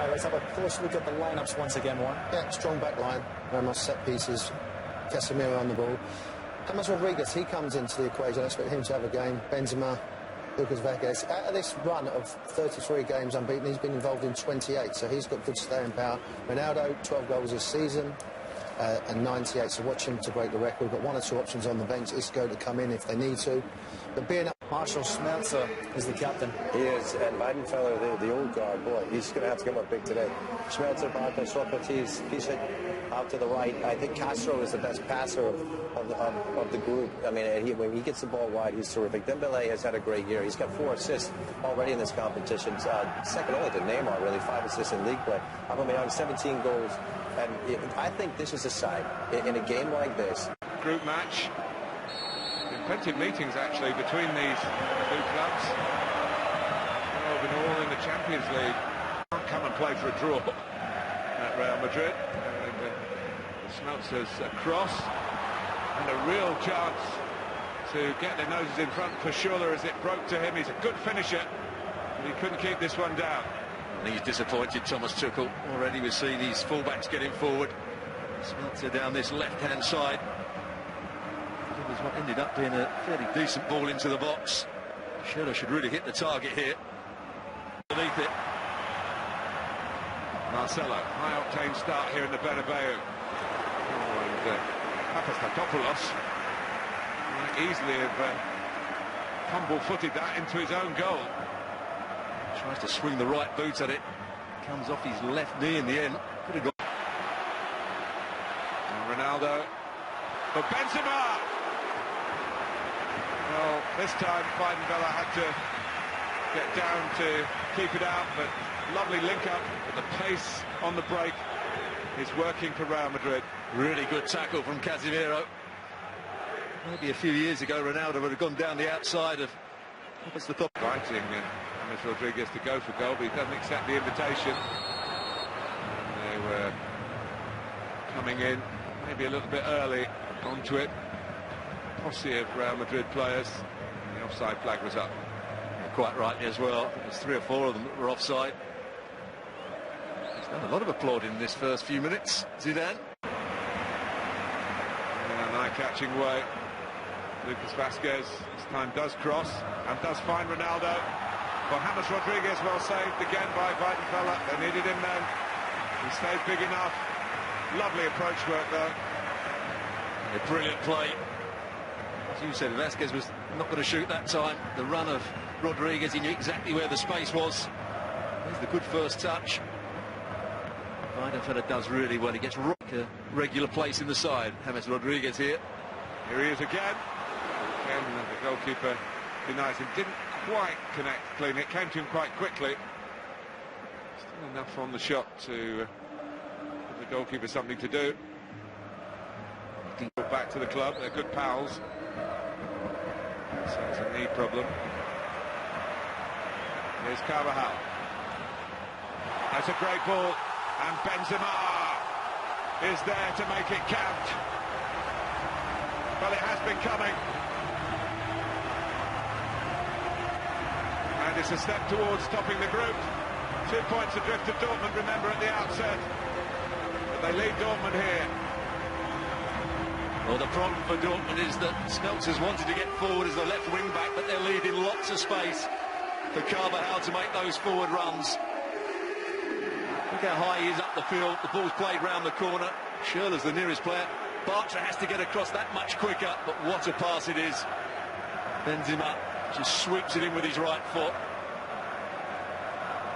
right, let's have a close look at the lineups once again, Warren. Yeah, strong back line, very much set pieces. Casemiro on the ball. James Rodriguez, he comes into the equation. I expect him to have a game. Benzema, Lucas Vazquez. Out of this run of 33 games unbeaten, he's been involved in 28, so he's got good staying power. Ronaldo, 12 goals this season and 98, so watch him to break the record. Got one or two options on the bench. Isco to come in if they need to. But being Marcel Schmelzer is the captain. He is, and Weidenfeller, the old guard, boy, he's going to have to come up big today. Schmelzer, Bartos, Socrates, Piszczek out to the right. I think Castro is the best passer of the group. I mean, when he gets the ball wide, he's terrific. Dembele has had a great year. He's got 4 assists already in this competition. Second only to Neymar, really, 5 assists in league play. Aubameyang, 17 goals. And I think this is a side in a game like this. Group match. Plenty of meetings actually between these two clubs. Been all in the Champions League. Can't come and play for a draw at Real Madrid. Schmelzer's cross and a real chance to get their noses in front for Schuller as it broke to him. He's a good finisher, but he couldn't keep this one down. And he's disappointed, Thomas Tuchel. Already we've seen these fullbacks getting forward. Schmelzer down this left-hand side. It was what ended up being a fairly decent ball into the box. Schuller should really hit the target here. Underneath it. Marcelo, high-octane start here in the Bernabeu. And Papastatopoulos might easily have humble-footed that into his own goal. Tries to swing the right boot at it. Comes off his left knee in the end. Could have got. And Ronaldo. But Benzema! Well, this time Weidenfeller had to get down to keep it out, but lovely link-up. But the pace on the break is working for Real Madrid. Really good tackle from Casemiro. Maybe a few years ago, Ronaldo would have gone down the outside of. What's the top? Inviting James Rodriguez to go for goal, but he doesn't accept the invitation. And they were coming in maybe a little bit early onto it. Posse of Real Madrid players. The offside flag was up. Quite rightly as well. There's 3 or 4 of them that were offside. He's done a lot of applauding in this first few minutes. Zidane. In an eye-catching way. Lucas Vazquez this time does cross and does find Ronaldo. Well, James Rodriguez well saved again by Weidenfeller. They needed him then. He stayed big enough. Lovely approach work though. A brilliant play. As you said, Vazquez was not going to shoot that time. The run of Rodriguez, he knew exactly where the space was. There's the good first touch. Weidenfeller does really well. He gets a regular place in the side. James Rodriguez here. Here he is again. Again, the goalkeeper denies him. Didn't quite connect clean. It came to him quite quickly. Still enough on the shot to give the goalkeeper something to do. Back to the club. They're good pals. So it's a knee problem. Here's Carvajal. That's a great ball. And Benzema is there to make it count. Well, it has been coming. And it's a step towards topping the group. 2 points adrift of Dortmund, remember, at the outset. But they lead Dortmund here. Well, the problem for Dortmund is that Schmelzer's wanted to get forward as the left wing back, but they're leaving lots of space for Carvajal to make those forward runs. Look how high he is up the field. The ball's played round the corner. Schürrle's the nearest player. Bartra has to get across that much quicker, but what a pass it is. Benzema just sweeps it in with his right foot.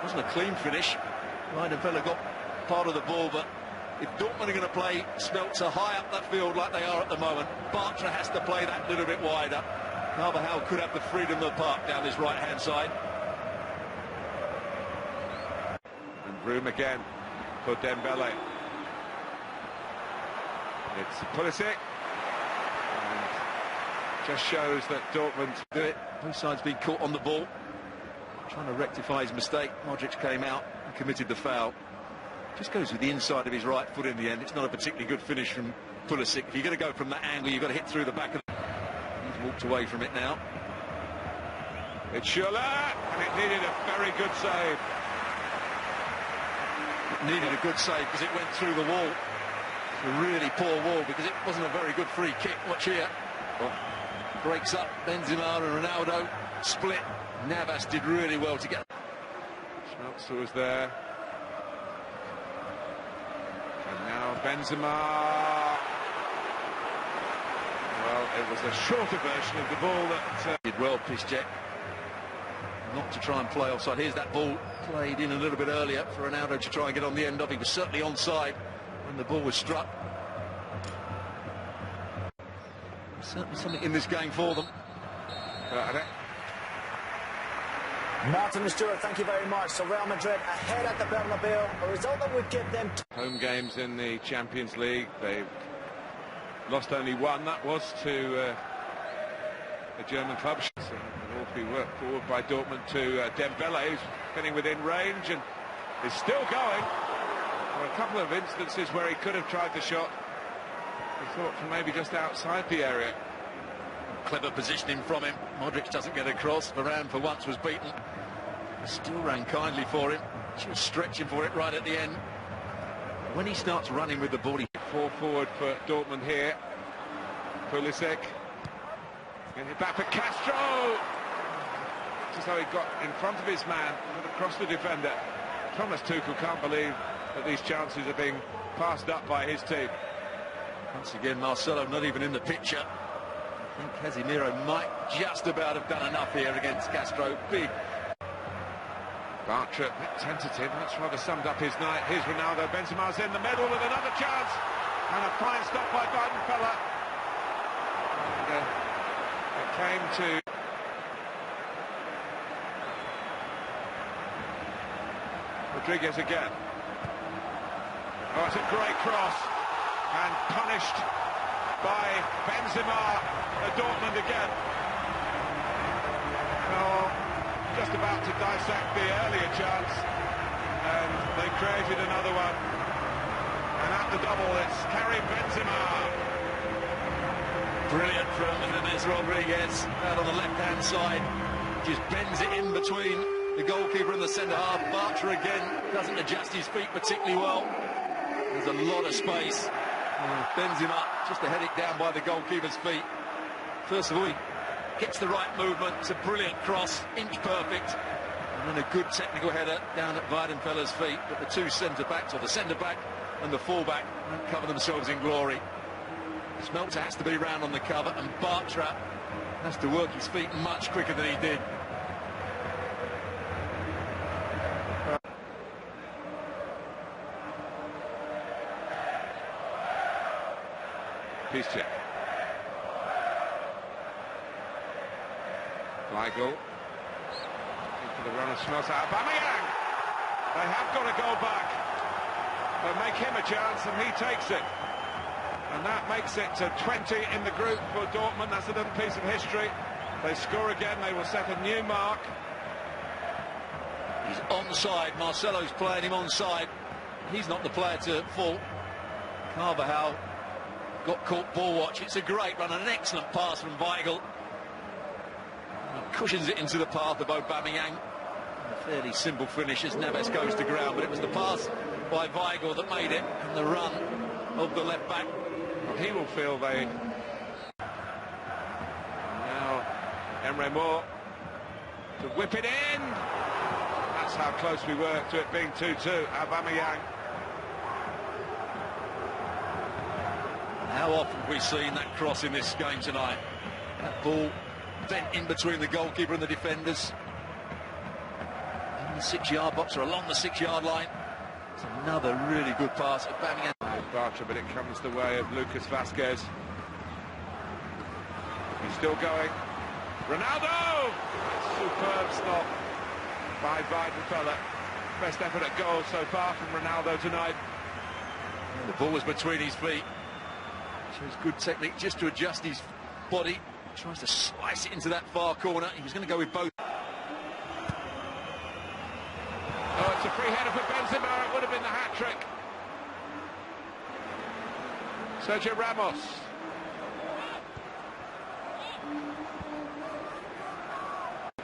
Wasn't a clean finish. Weidenfeller got part of the ball, but if Dortmund are going to play Schmelzer high up that field like they are at the moment, Bartra has to play that little bit wider. Carvajal could have the freedom of the park down his right-hand side. And room again for Dembele. It's Pulisic. And just shows that Dortmund do it. Both sides being caught on the ball. Trying to rectify his mistake. Modric came out and committed the foul. Just goes with the inside of his right foot in the end. It's not a particularly good finish from Pulisic. If you're going to go from that angle, you've got to hit through the back of the... He's walked away from it now. It's Schuller, and it needed a very good save. needed a good save because it went through the wall. It's a really poor wall because it wasn't a very good free kick. Watch here. Breaks up Benzema and Ronaldo. Split. Navas did really well to get. Schmelzer was there. And now Benzema. Well, it was a shorter version of the ball that... Did well, Piszczek. Not to try and play offside. Here's that ball played in a little bit earlier for Ronaldo to try and get on the end of. He was certainly onside when the ball was struck. Certainly something in this game for them. Martin and Stuart, thank you very much. So Real Madrid ahead at the Bernabeu, a result that would give them... Home games in the Champions League. They've lost only one. That was to a German club. So an awfully work forward by Dortmund to Dembele, who's getting within range and is still going. There were a couple of instances where he could have tried the shot. He thought from maybe just outside the area. Clever positioning from him. Modric doesn't get across. Varane for once was beaten. Still ran kindly for him. She was stretching for it right at the end. When he starts running with the ball, he... 4 forward for Dortmund here. Pulisic. Getting it back for Castro. Just how he got in front of his man, got across the defender. Thomas Tuchel can't believe that these chances are being passed up by his team. Once again, Marcelo not even in the picture. I think Casemiro might just about have done enough here against Castro. Big. Bartra, a bit tentative, that's rather summed up his night. Here's Ronaldo, Benzema's in the middle with another chance. And a fine stop by Weidenfeller. And it came to... Rodriguez again. Oh, it's a great cross. And punished by Benzema at Dortmund again. Oh, just about to dissect the earlier chance, and they created another one. And at the double, it's Karim Benzema. Brilliant from Madrid Rodriguez out on the left-hand side. Just bends it in between the goalkeeper and the centre-half. Bartra again doesn't adjust his feet particularly well. There's a lot of space. Benzema just to head it down by the goalkeeper's feet. First of all, he gets the right movement. It's a brilliant cross, inch perfect. And then a good technical header down at Weidenfeller's feet. But the two centre-backs, or the centre-back and the full-back, don't cover themselves in glory. Schmelzer has to be round on the cover, and Bartra has to work his feet much quicker than he did. Piszczek. Weigl. For the run of Schmelzer. Aubameyang! They have got to go back. They'll make him a chance and he takes it. And that makes it to 20 in the group for Dortmund. That's a little piece of history. They score again, they will set a new mark. He's onside. Marcelo's playing him onside. He's not the player to fault. Carvajal got caught ball watch. It's a great run and an excellent pass from Weigl. He cushions it into the path of Aubameyang. A fairly simple finish as Navas goes to ground, but it was the pass by Weigl that made it, and the run of the left back. Well, he will feel they... Now Emre Mor to whip it in. That's how close we were to it being 2-2. Aubameyang. How often have we seen that cross in this game tonight? That ball bent in between the goalkeeper and the defenders. In the 6-yard box or along the 6-yard line. It's another really good pass. Aubameyang. Bartra, but it comes the way of Lucas Vazquez. He's still going. Ronaldo! Superb stop by Weidenfeller. Best effort at goal so far from Ronaldo tonight. And the ball was between his feet. Shows good technique just to adjust his body. Tries to slice it into that far corner. He was going to go with both. Oh, it's a free header for Benzema. It would have been the hat-trick. Sergio Ramos.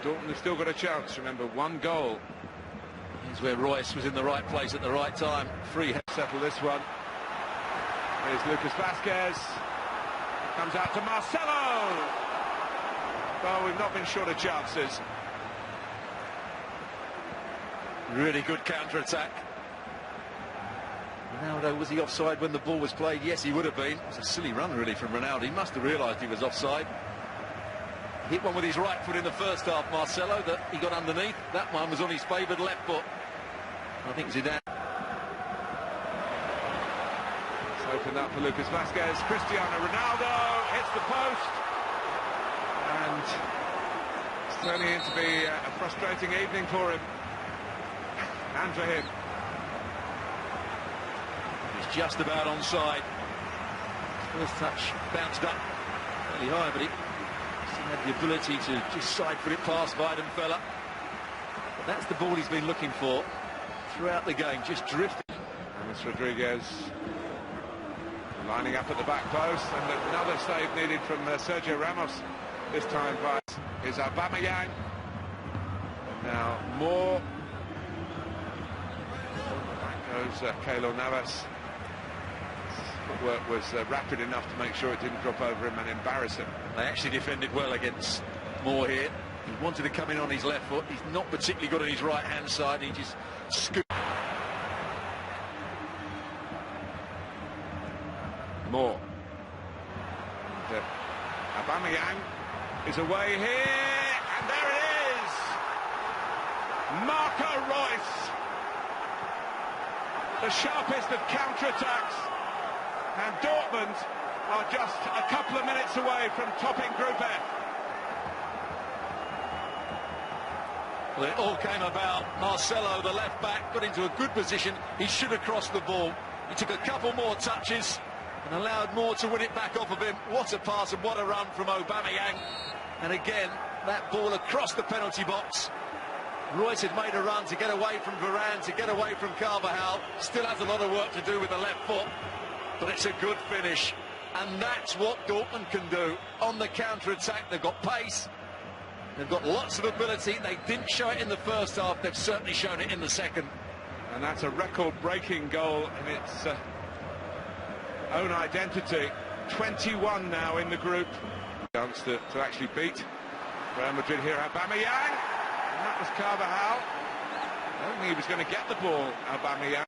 Dortmund have still got a chance. Remember, one goal. Here's That's where Royce was in the right place at the right time. Free settle this one. Here's Lucas Vazquez. Comes out to Marcelo. Well, we've not been short of chances. Really good counter-attack. Ronaldo, was he offside when the ball was played? Yes, he would have been. It was a silly run, really, from Ronaldo. He must have realised he was offside. Hit one with his right foot in the first half, Marcelo, that he got underneath. That one was on his favoured left foot. I think Zidane. It's opened up for Lucas Vazquez. Cristiano Ronaldo hits the post. And it's turning into be a frustrating evening for him. And for him. He's just about onside. First touch bounced up fairly high, but he still had the ability to just side-foot it past Weidenfeller. But that's the ball he's been looking for throughout the game, just drifting. James Rodriguez lining up at the back post, and another save needed from Sergio Ramos. This time by is Aubameyang. Now more. Back goes Keylor Navas. Footwork was rapid enough to make sure it didn't drop over him and embarrass him. They actually defended well against Moore here. He wanted to come in on his left foot. He's not particularly good on his right-hand side. He just scooped. Moore. Aubameyang is away here, and there it is! Marco Reus, the sharpest of counter-attacks, and Dortmund are just a couple of minutes away from topping Group F. Well, it all came about. Marcelo, the left back, got into a good position. He should have crossed the ball. He took a couple more touches and allowed Moore to win it back off of him. What a pass and what a run from Aubameyang. And again, that ball across the penalty box. Royce had made a run to get away from Varane, to get away from Carvajal. Still has a lot of work to do with the left foot, but it's a good finish. And that's what Dortmund can do on the counter-attack. They've got pace, they've got lots of ability. They didn't show it in the first half, they've certainly shown it in the second. And that's a record-breaking goal in its own identity. 21 now in the group. Chance to actually beat Real Madrid here. Aubameyang, and that was Carvajal. I don't think he was going to get the ball, Aubameyang.